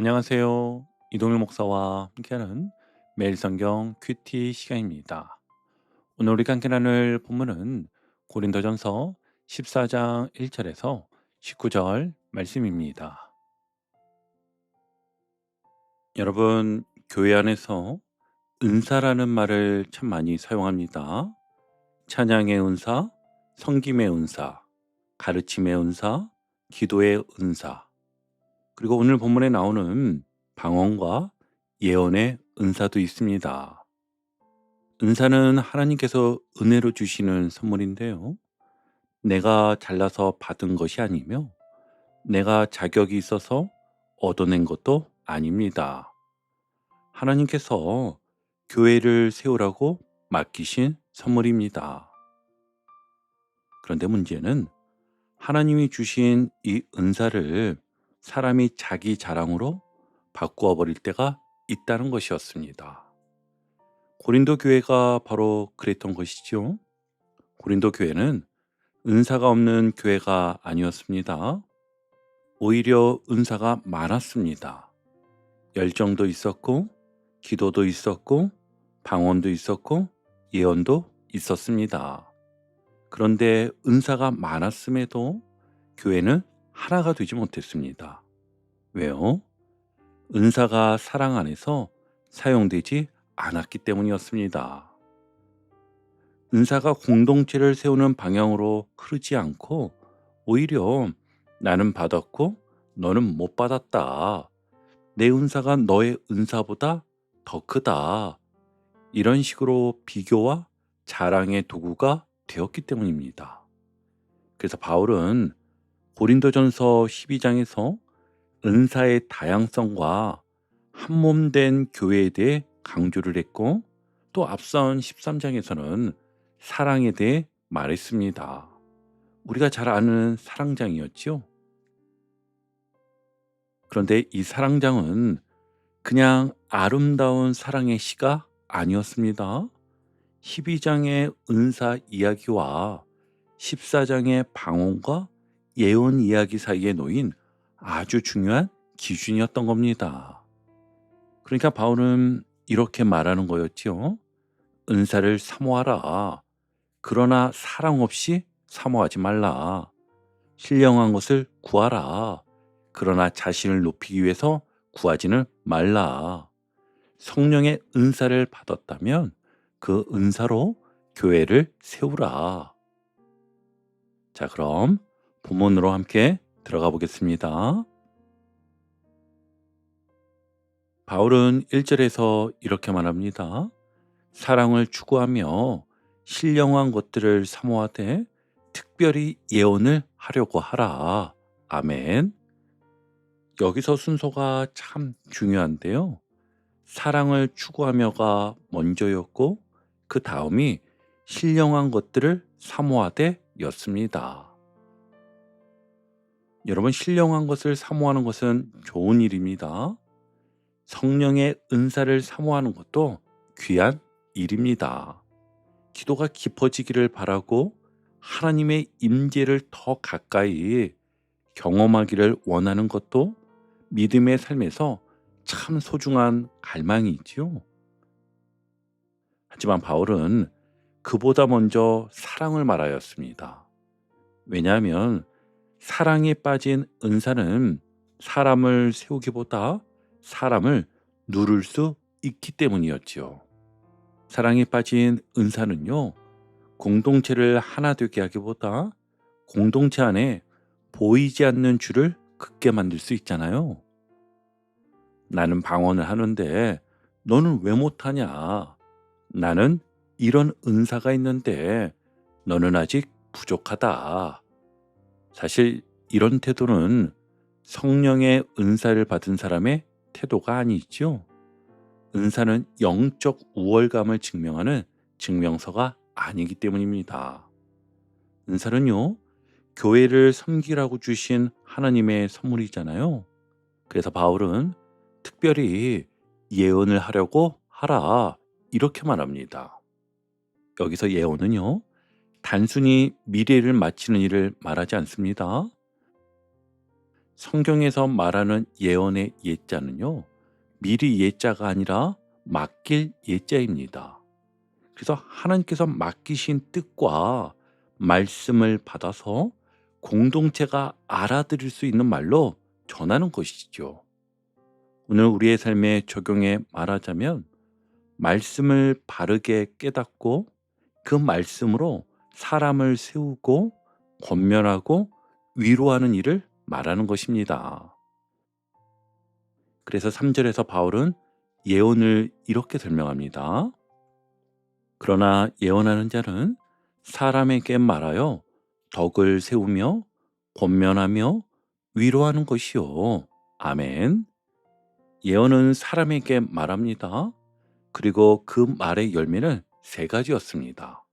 안녕하세요. 이동일 목사와 함께하는 매일 성경 큐티 시간입니다. 오늘 우리가 함께 나눌 본문은 고린도전서 14장 1절에서 19절 말씀입니다. 여러분, 교회 안에서 은사라는 말을 참 많이 사용합니다. 찬양의 은사, 섬김의 은사, 가르침의 은사, 기도의 은사, 그리고 오늘 본문에 나오는 방언과 예언의 은사도 있습니다. 은사는 하나님께서 은혜로 주시는 선물인데요. 내가 잘나서 받은 것이 아니며 내가 자격이 있어서 얻어낸 것도 아닙니다. 하나님께서 교회를 세우라고 맡기신 선물입니다. 그런데 문제는 하나님이 주신 이 은사를 사람이 자기 자랑으로 바꾸어 버릴 때가 있다는 것이었습니다. 고린도 교회가 바로 그랬던 것이죠. 고린도 교회는 은사가 없는 교회가 아니었습니다. 오히려 은사가 많았습니다. 열정도 있었고, 기도도 있었고, 방언도 있었고, 예언도 있었습니다. 그런데 은사가 많았음에도 교회는 하나가 되지 못했습니다. 왜요? 은사가 사랑 안에서 사용되지 않았기 때문이었습니다. 은사가 공동체를 세우는 방향으로 흐르지 않고 오히려 나는 받았고 너는 못 받았다. 내 은사가 너의 은사보다 더 크다. 이런 식으로 비교와 자랑의 도구가 되었기 때문입니다. 그래서 바울은 고린도전서 12장에서 은사의 다양성과 한몸된 교회에 대해 강조를 했고, 또 앞선 13장에서는 사랑에 대해 말했습니다. 우리가 잘 아는 사랑장이었죠. 그런데 이 사랑장은 그냥 아름다운 사랑의 시가 아니었습니다. 12장의 은사 이야기와 14장의 방언과 예언 이야기 사이에 놓인 아주 중요한 기준이었던 겁니다. 그러니까 바울은 이렇게 말하는 거였지요. 은사를 사모하라. 그러나 사랑 없이 사모하지 말라. 신령한 것을 구하라. 그러나 자신을 높이기 위해서 구하지는 말라. 성령의 은사를 받았다면 그 은사로 교회를 세우라. 자, 그럼 본문으로 함께 들어가 보겠습니다. 바울은 1절에서 이렇게 말합니다. 사랑을 추구하며 신령한 것들을 사모하되 특별히 예언을 하려고 하라. 아멘. 여기서 순서가 참 중요한데요. 사랑을 추구하며가 먼저였고 그 다음이 신령한 것들을 사모하되 였습니다. 여러분, 신령한 것을 사모하는 것은 좋은 일입니다. 성령의 은사를 사모하는 것도 귀한 일입니다. 기도가 깊어지기를 바라고 하나님의 임재를 더 가까이 경험하기를 원하는 것도 믿음의 삶에서 참 소중한 갈망이지요. 하지만 바울은 그보다 먼저 사랑을 말하였습니다. 왜냐하면 사랑에 빠진 은사는 사람을 세우기보다 사람을 누를 수 있기 때문이었지요. 사랑에 빠진 은사는요, 공동체를 하나 되게 하기보다 공동체 안에 보이지 않는 줄을 긋게 만들 수 있잖아요. 나는 방언을 하는데 너는 왜 못하냐? 나는 이런 은사가 있는데 너는 아직 부족하다. 사실 이런 태도는 성령의 은사를 받은 사람의 태도가 아니죠. 은사는 영적 우월감을 증명하는 증명서가 아니기 때문입니다. 은사는요, 교회를 섬기라고 주신 하나님의 선물이잖아요. 그래서 바울은 특별히 예언을 하려고 하라, 이렇게 말합니다. 여기서 예언은요, 단순히 미래를 맞히는 일을 말하지 않습니다. 성경에서 말하는 예언의 예자는요, 미리 예자가 아니라 맡길 예자입니다. 그래서 하나님께서 맡기신 뜻과 말씀을 받아서 공동체가 알아들을 수 있는 말로 전하는 것이죠. 오늘 우리의 삶에 적용해 말하자면 말씀을 바르게 깨닫고 그 말씀으로 사람을 세우고 권면하고 위로하는 일을 말하는 것입니다. 그래서 3절에서 바울은 예언을 이렇게 설명합니다. 그러나 예언하는 자는 사람에게 말하여 덕을 세우며 권면하며 위로하는 것이요. 아멘. 예언은 사람에게 말합니다. 그리고 그 말의 열매는 세 가지였습니다.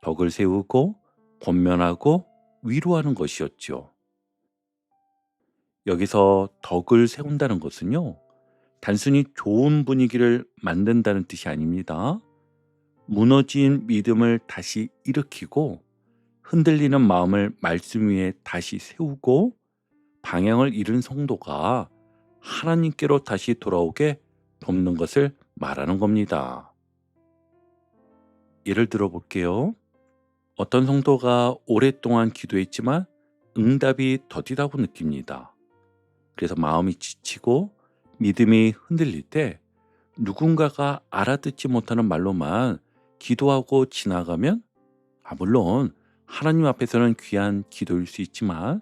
덕을 세우고 권면하고 위로하는 것이었죠. 여기서 덕을 세운다는 것은요, 단순히 좋은 분위기를 만든다는 뜻이 아닙니다. 무너진 믿음을 다시 일으키고 흔들리는 마음을 말씀 위에 다시 세우고 방향을 잃은 성도가 하나님께로 다시 돌아오게 돕는 것을 말하는 겁니다. 예를 들어 볼게요. 어떤 성도가 오랫동안 기도했지만 응답이 더디다고 느낍니다. 그래서 마음이 지치고 믿음이 흔들릴 때 누군가가 알아듣지 못하는 말로만 기도하고 지나가면, 물론 하나님 앞에서는 귀한 기도일 수 있지만,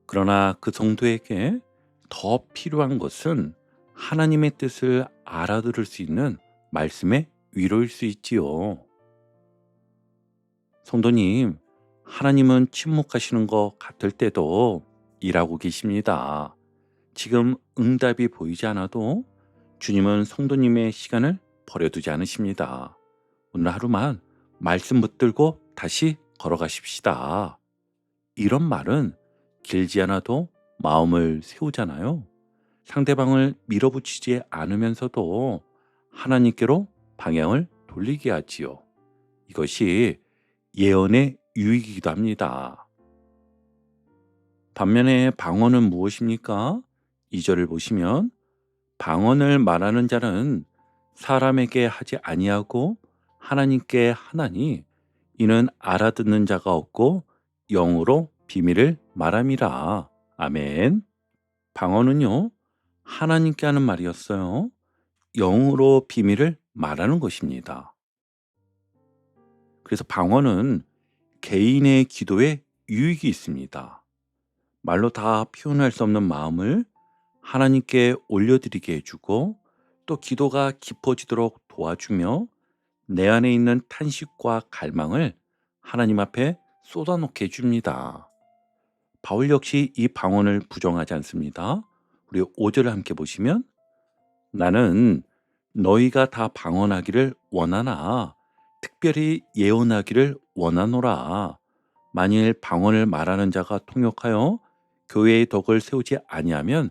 그러나 그 성도에게 더 필요한 것은 하나님의 뜻을 알아들을 수 있는 말씀의 위로일 수 있지요. 성도님, 하나님은 침묵하시는 것 같을 때도 일하고 계십니다. 지금 응답이 보이지 않아도 주님은 성도님의 시간을 버려두지 않으십니다. 오늘 하루만 말씀 붙들고 다시 걸어가십시다. 이런 말은 길지 않아도 마음을 세우잖아요. 상대방을 밀어붙이지 않으면서도 하나님께로 방향을 돌리게 하지요. 이것이 예언의 유익이기도 합니다. 반면에 방언은 무엇입니까? 2절을 보시면 방언을 말하는 자는 사람에게 하지 아니하고 하나님께 하나니 이는 알아듣는 자가 없고 영으로 비밀을 말함이라. 아멘. 방언은요, 하나님께 하는 말이었어요. 영으로 비밀을 말하는 것입니다. 그래서 방언은 개인의 기도에 유익이 있습니다. 말로 다 표현할 수 없는 마음을 하나님께 올려드리게 해주고 또 기도가 깊어지도록 도와주며 내 안에 있는 탄식과 갈망을 하나님 앞에 쏟아놓게 해줍니다. 바울 역시 이 방언을 부정하지 않습니다. 우리 5절을 함께 보시면 나는 너희가 다 방언하기를 원하나 특별히 예언하기를 원하노라. 만일 방언을 말하는 자가 통역하여 교회의 덕을 세우지 아니하면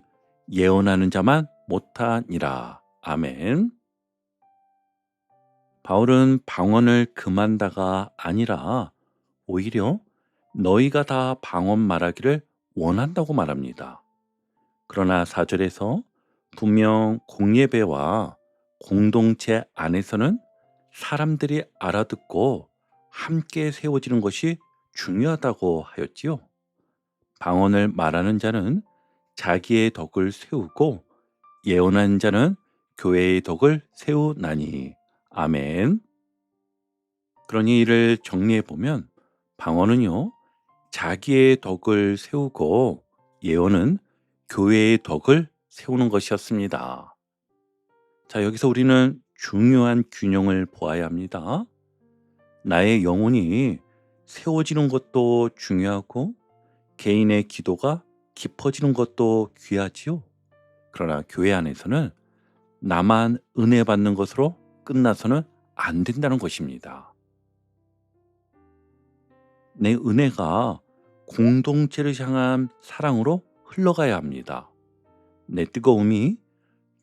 예언하는 자만 못하니라. 아멘. 바울은 방언을 금한다가 아니라 오히려 너희가 다 방언 말하기를 원한다고 말합니다. 그러나 4절에서 분명 공예배와 공동체 안에서는 사람들이 알아듣고 함께 세워지는 것이 중요하다고 하였지요. 방언을 말하는 자는 자기의 덕을 세우고 예언하는 자는 교회의 덕을 세우나니. 아멘. 그러니 이를 정리해 보면 방언은요, 자기의 덕을 세우고 예언은 교회의 덕을 세우는 것이었습니다. 자, 여기서 우리는 중요한 균형을 보아야 합니다. 나의 영혼이 세워지는 것도 중요하고 개인의 기도가 깊어지는 것도 귀하지요. 그러나 교회 안에서는 나만 은혜 받는 것으로 끝나서는 안 된다는 것입니다. 내 은혜가 공동체를 향한 사랑으로 흘러가야 합니다. 내 뜨거움이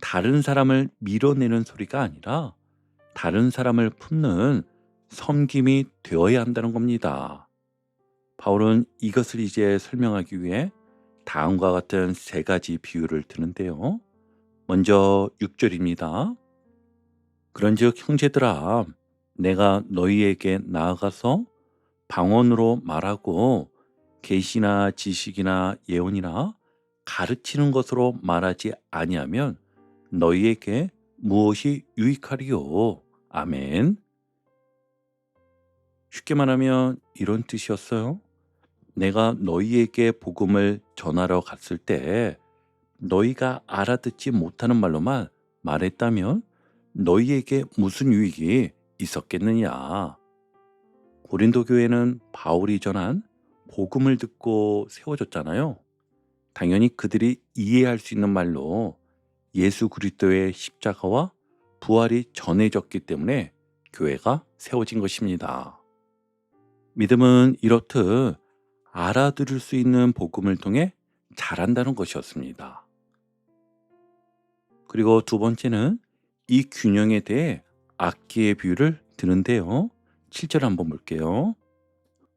다른 사람을 밀어내는 소리가 아니라 다른 사람을 품는 섬김이 되어야 한다는 겁니다. 바울은 이것을 이제 설명하기 위해 다음과 같은 세 가지 비유를 드는데요. 먼저 6절입니다. 그런즉 형제들아, 내가 너희에게 나아가서 방언으로 말하고 계시나 지식이나 예언이나 가르치는 것으로 말하지 아니하면 너희에게 무엇이 유익하리요? 아멘. 쉽게 말하면 이런 뜻이었어요. 내가 너희에게 복음을 전하러 갔을 때 너희가 알아듣지 못하는 말로만 말했다면 너희에게 무슨 유익이 있었겠느냐? 고린도 교회는 바울이 전한 복음을 듣고 세워졌잖아요. 당연히 그들이 이해할 수 있는 말로 예수 그리스도의 십자가와 부활이 전해졌기 때문에 교회가 세워진 것입니다. 믿음은 이렇듯 알아들을 수 있는 복음을 통해 자란다는 것이었습니다. 그리고 두 번째는 이 균형에 대해 악기의 비유를 드는데요. 7절 한번 볼게요.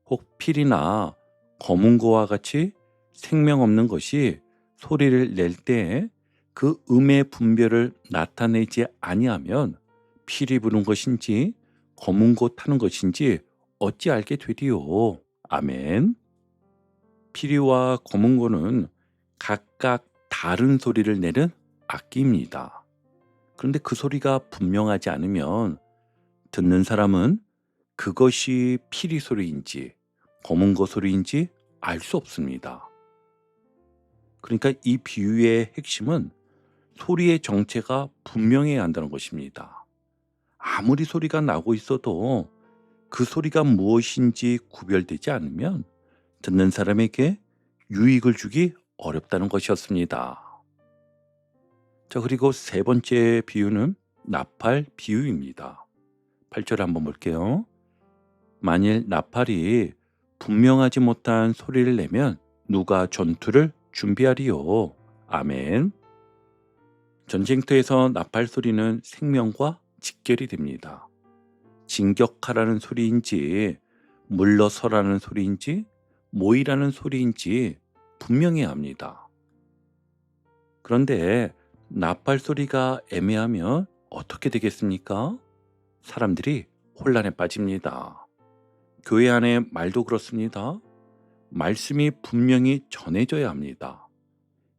혹 필이나 검은고와 같이 생명 없는 것이 소리를 낼 때 그 음의 분별을 나타내지 아니하면 필이 부는 것인지 검은고 타는 것인지 어찌 알게 되리요? 아멘. 피리와 검은고는 각각 다른 소리를 내는 악기입니다. 그런데 그 소리가 분명하지 않으면 듣는 사람은 그것이 피리 소리인지 검은고 소리인지 알 수 없습니다. 그러니까 이 비유의 핵심은 소리의 정체가 분명해야 한다는 것입니다. 아무리 소리가 나고 있어도 그 소리가 무엇인지 구별되지 않으면 듣는 사람에게 유익을 주기 어렵다는 것이었습니다. 자, 그리고 세 번째 비유는 나팔 비유입니다. 8절 한번 볼게요. 만일 나팔이 분명하지 못한 소리를 내면 누가 전투를 준비하리요? 아멘. 전쟁터에서 나팔 소리는 생명과 직결이 됩니다. 진격하라는 소리인지 물러서라는 소리인지 모이라는 소리인지 분명해야 합니다. 그런데 나팔 소리가 애매하면 어떻게 되겠습니까? 사람들이 혼란에 빠집니다. 교회 안에 말도 그렇습니다. 말씀이 분명히 전해져야 합니다.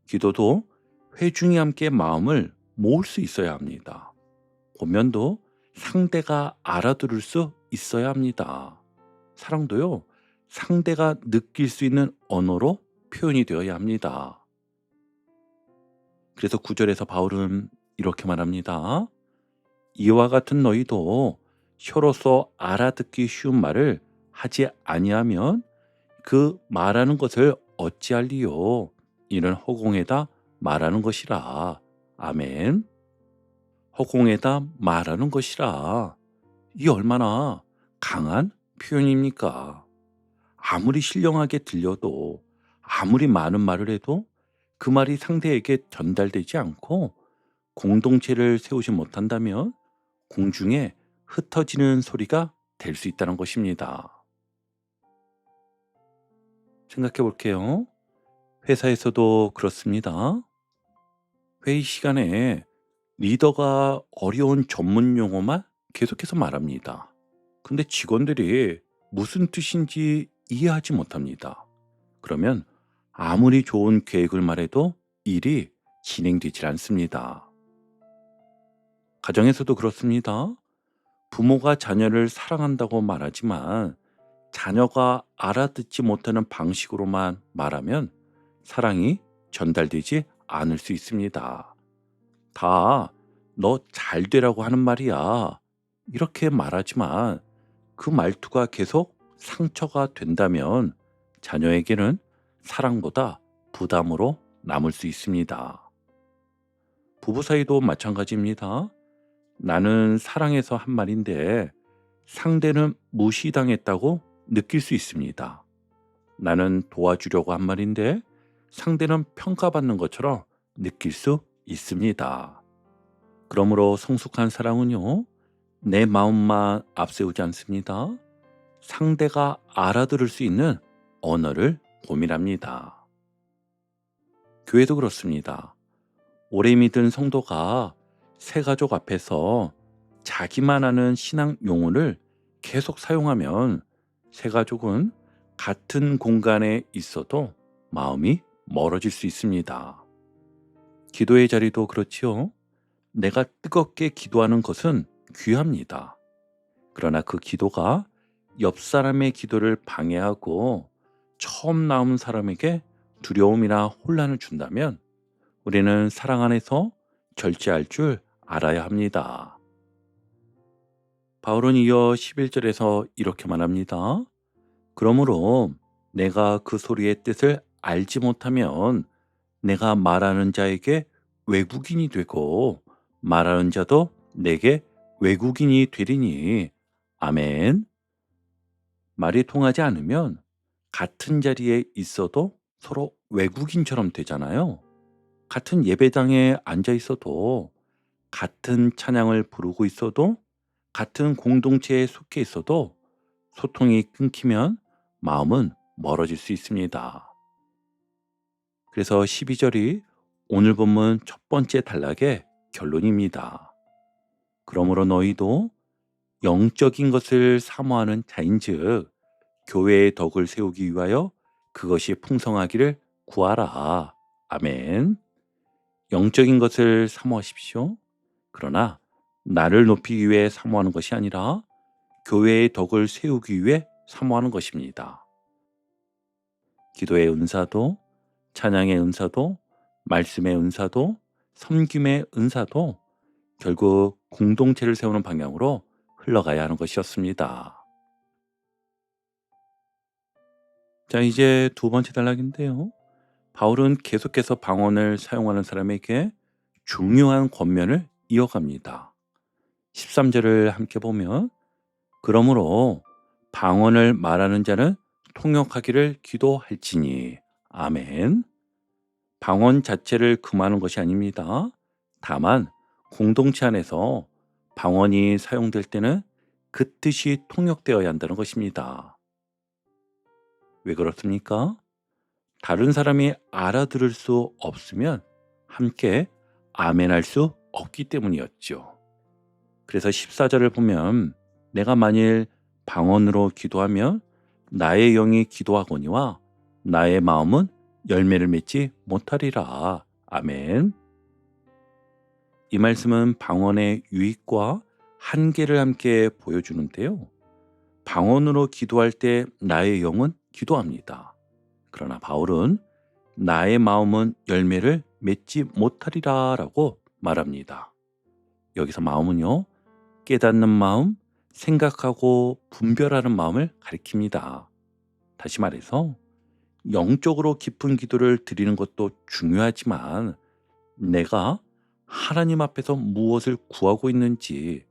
기도도 회중이 함께 마음을 모을 수 있어야 합니다. 고면도 상대가 알아들을 수 있어야 합니다. 사랑도요, 상대가 느낄 수 있는 언어로 표현이 되어야 합니다. 그래서 9절에서 바울은 이렇게 말합니다. 이와 같은 너희도 혀로서 알아듣기 쉬운 말을 하지 아니하면 그 말하는 것을 어찌할리요? 이는 허공에다 말하는 것이라. 아멘. 허공에다 말하는 것이라. 이 얼마나 강한 표현입니까? 아무리 신령하게 들려도 아무리 많은 말을 해도 그 말이 상대에게 전달되지 않고 공동체를 세우지 못한다면 공중에 흩어지는 소리가 될 수 있다는 것입니다. 생각해 볼게요. 회사에서도 그렇습니다. 회의 시간에 리더가 어려운 전문 용어만 계속해서 말합니다. 근데 직원들이 무슨 뜻인지 이해하지 못합니다. 그러면 아무리 좋은 계획을 말해도 일이 진행되질 않습니다. 가정에서도 그렇습니다. 부모가 자녀를 사랑한다고 말하지만 자녀가 알아듣지 못하는 방식으로만 말하면 사랑이 전달되지 않을 수 있습니다. 다 너 잘 되라고 하는 말이야. 이렇게 말하지만 그 말투가 계속 상처가 된다면 자녀에게는 사랑보다 부담으로 남을 수 있습니다. 부부 사이도 마찬가지입니다. 나는 사랑해서 한 말인데 상대는 무시당했다고 느낄 수 있습니다. 나는 도와주려고 한 말인데 상대는 평가받는 것처럼 느낄 수 있습니다. 그러므로 성숙한 사랑은요, 내 마음만 앞세우지 않습니다. 상대가 알아들을 수 있는 언어를 고민합니다. 교회도 그렇습니다. 오래 믿은 성도가 새 가족 앞에서 자기만 아는 신앙 용어를 계속 사용하면 새 가족은 같은 공간에 있어도 마음이 멀어질 수 있습니다. 기도의 자리도 그렇지요. 내가 뜨겁게 기도하는 것은 귀합니다. 그러나 그 기도가 옆 사람의 기도를 방해하고 처음 나온 사람에게 두려움이나 혼란을 준다면 우리는 사랑 안에서 절제할 줄 알아야 합니다. 바울은 이어 11절에서 이렇게 말합니다. 그러므로 내가 그 소리의 뜻을 알지 못하면 내가 말하는 자에게 외국인이 되고 말하는 자도 내게 외국인이 되리니. 아멘. 말이 통하지 않으면 같은 자리에 있어도 서로 외국인처럼 되잖아요. 같은 예배당에 앉아 있어도, 같은 찬양을 부르고 있어도, 같은 공동체에 속해 있어도 소통이 끊기면 마음은 멀어질 수 있습니다. 그래서 12절이 오늘 본문 첫 번째 단락의 결론입니다. 그러므로 너희도 영적인 것을 사모하는 자인즉 교회의 덕을 세우기 위하여 그것이 풍성하기를 구하라. 아멘. 영적인 것을 사모하십시오. 그러나 나를 높이기 위해 사모하는 것이 아니라 교회의 덕을 세우기 위해 사모하는 것입니다. 기도의 은사도, 찬양의 은사도, 말씀의 은사도, 섬김의 은사도 결국 공동체를 세우는 방향으로 흘러가야 하는 것이었습니다. 자, 이제 두 번째 단락인데요. 바울은 계속해서 방언을 사용하는 사람에게 중요한 권면을 이어갑니다. 13절을 함께 보면 그러므로 방언을 말하는 자는 통역하기를 기도할지니. 아멘. 방언 자체를 금하는 것이 아닙니다. 다만 공동체 안에서 방언이 사용될 때는 그 뜻이 통역되어야 한다는 것입니다. 왜 그렇습니까? 다른 사람이 알아들을 수 없으면 함께 아멘할 수 없기 때문이었죠. 그래서 14절을 보면 내가 만일 방언으로 기도하면 나의 영이 기도하거니와 나의 마음은 열매를 맺지 못하리라. 아멘. 이 말씀은 방언의 유익과 한계를 함께 보여주는데요. 방언으로 기도할 때 나의 영은 기도합니다. 그러나 바울은 나의 마음은 열매를 맺지 못하리라 라고 말합니다. 여기서 마음은요, 깨닫는 마음, 생각하고 분별하는 마음을 가리킵니다. 다시 말해서 영적으로 깊은 기도를 드리는 것도 중요하지만 내가 하나님 앞에서 무엇을 구하고 있는지,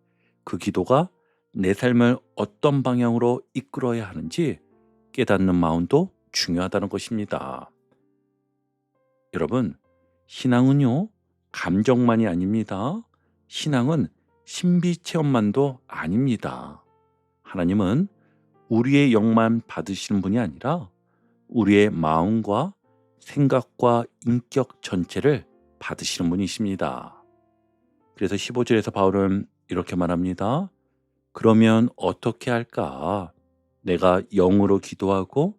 그 기도가 내 삶을 어떤 방향으로 이끌어야 하는지 깨닫는 마음도 중요하다는 것입니다. 여러분, 신앙은요, 감정만이 아닙니다. 신앙은 신비 체험만도 아닙니다. 하나님은 우리의 영만 받으시는 분이 아니라 우리의 마음과 생각과 인격 전체를 받으시는 분이십니다. 그래서 15절에서 바울은 이렇게 말합니다. 그러면 어떻게 할까? 내가 영으로 기도하고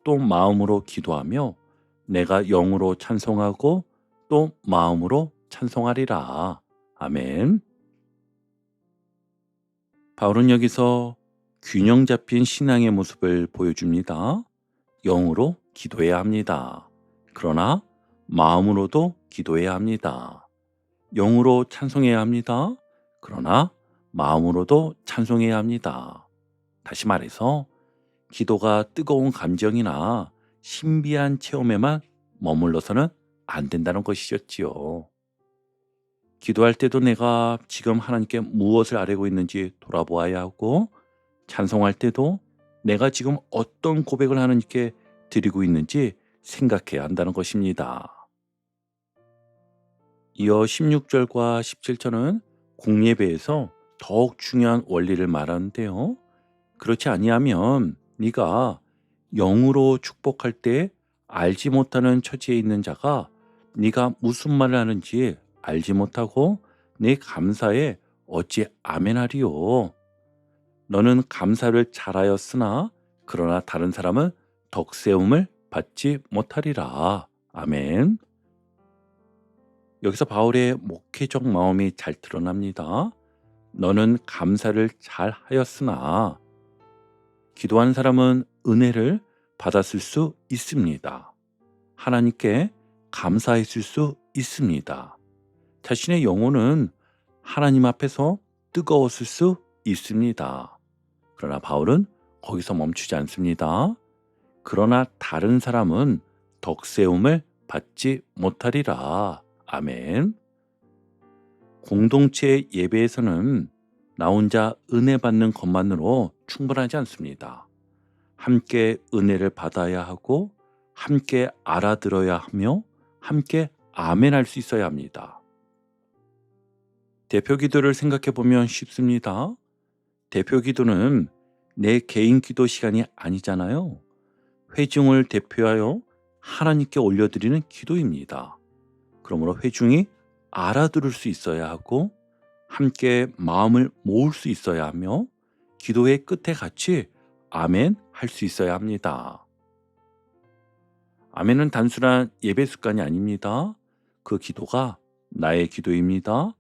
또 마음으로 기도하며 내가 영으로 찬송하고 또 마음으로 찬송하리라. 아멘. 바울은 여기서 균형 잡힌 신앙의 모습을 보여줍니다. 영으로 기도해야 합니다. 그러나 마음으로도 기도해야 합니다. 영으로 찬송해야 합니다. 그러나 마음으로도 찬송해야 합니다. 다시 말해서 기도가 뜨거운 감정이나 신비한 체험에만 머물러서는 안 된다는 것이었지요. 기도할 때도 내가 지금 하나님께 무엇을 아뢰고 있는지 돌아보아야 하고, 찬송할 때도 내가 지금 어떤 고백을 하나님께 드리고 있는지 생각해야 한다는 것입니다. 이어 16절과 17절은 공예배에서 더욱 중요한 원리를 말하는데요. 그렇지 아니하면 네가 영으로 축복할 때 알지 못하는 처지에 있는 자가 네가 무슨 말을 하는지 알지 못하고 내 감사에 어찌 아멘하리요. 너는 감사를 잘하였으나 그러나 다른 사람은 덕세움을 받지 못하리라. 아멘. 여기서 바울의 목회적 마음이 잘 드러납니다. 너는 감사를 잘 하였으나 기도하는 사람은 은혜를 받았을 수 있습니다. 하나님께 감사했을 수 있습니다. 자신의 영혼은 하나님 앞에서 뜨거웠을 수 있습니다. 그러나 바울은 거기서 멈추지 않습니다. 그러나 다른 사람은 덕세움을 받지 못하리라. 아멘. 공동체 예배에서는 나 혼자 은혜 받는 것만으로 충분하지 않습니다. 함께 은혜를 받아야 하고 함께 알아들어야 하며 함께 아멘할 수 있어야 합니다. 대표 기도를 생각해 보면 쉽습니다. 대표 기도는 내 개인 기도 시간이 아니잖아요. 회중을 대표하여 하나님께 올려드리는 기도입니다. 그러므로 회중이 알아들을 수 있어야 하고 함께 마음을 모을 수 있어야 하며 기도의 끝에 같이 아멘 할 수 있어야 합니다. 아멘은 단순한 예배 습관이 아닙니다. 그 기도가 나의 기도입니다.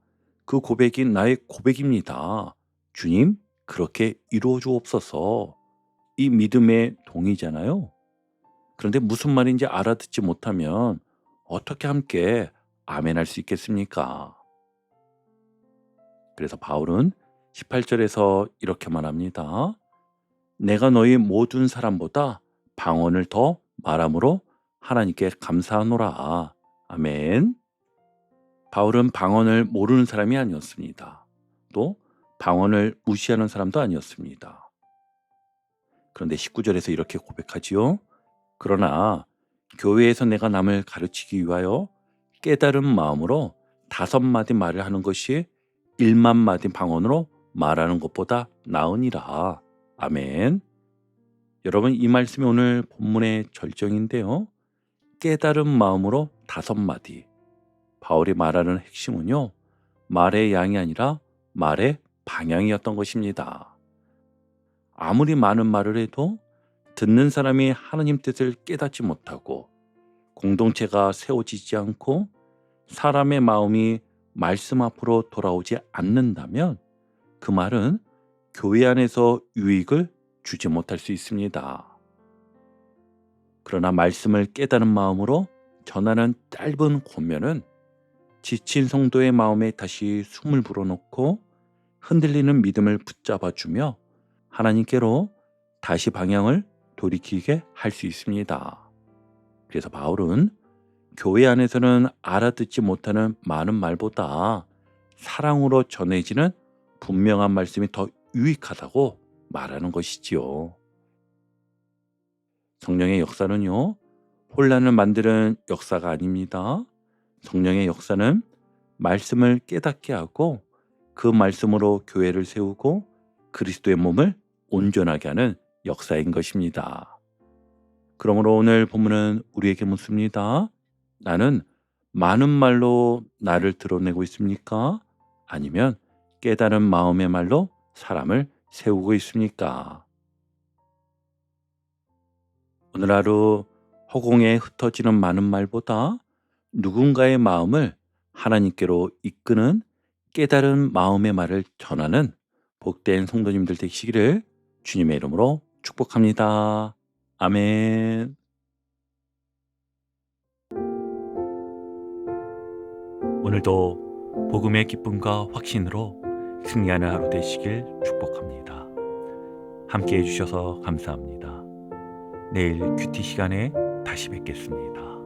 그 고백이 나의 고백입니다. 주님, 그렇게 이루어 주옵소서. 이 믿음의 동의잖아요. 그런데 무슨 말인지 알아듣지 못하면 어떻게 함께 아멘 할 수 있겠습니까? 그래서 바울은 18절에서 이렇게 말합니다. 내가 너희 모든 사람보다 방언을 더 말함으로 하나님께 감사하노라. 아멘. 바울은 방언을 모르는 사람이 아니었습니다. 또 방언을 무시하는 사람도 아니었습니다. 그런데 19절에서 이렇게 고백하지요. 그러나 교회에서 내가 남을 가르치기 위하여 깨달은 마음으로 5마디 말을 하는 것이 1만 마디 방언으로 말하는 것보다 나으니라. 아멘. 여러분, 이 말씀이 오늘 본문의 절정인데요. 깨달은 마음으로 5마디. 바울이 말하는 핵심은요, 말의 양이 아니라 말의 방향이었던 것입니다. 아무리 많은 말을 해도 듣는 사람이 하나님 뜻을 깨닫지 못하고 공동체가 세워지지 않고 사람의 마음이 말씀 앞으로 돌아오지 않는다면 그 말은 교회 안에서 유익을 주지 못할 수 있습니다. 그러나 말씀을 깨달은 마음으로 전하는 짧은 권면은 지친 성도의 마음에 다시 숨을 불어넣고 흔들리는 믿음을 붙잡아주며 하나님께로 다시 방향을 돌이키게 할 수 있습니다. 그래서 바울은 교회 안에서는 알아듣지 못하는 많은 말보다 사랑으로 전해지는 분명한 말씀이 더 유익하다고 말하는 것이지요. 성령의 역사는요, 혼란을 만드는 역사가 아닙니다. 성령의 역사는 말씀을 깨닫게 하고 그 말씀으로 교회를 세우고 그리스도의 몸을 온전하게 하는 역사인 것입니다. 그러므로 오늘 본문은 우리에게 묻습니다. 나는 많은 말로 나를 드러내고 있습니까? 아니면 깨달은 마음의 말로 사람을 세우고 있습니까? 오늘 하루 허공에 흩어지는 많은 말보다 누군가의 마음을 하나님께로 이끄는 깨달은 마음의 말을 전하는 복된 성도님들 되시기를 주님의 이름으로 축복합니다. 아멘. 오늘도 복음의 기쁨과 확신으로 승리하는 하루 되시길 축복합니다. 함께 해주셔서 감사합니다. 내일 큐티 시간에 다시 뵙겠습니다.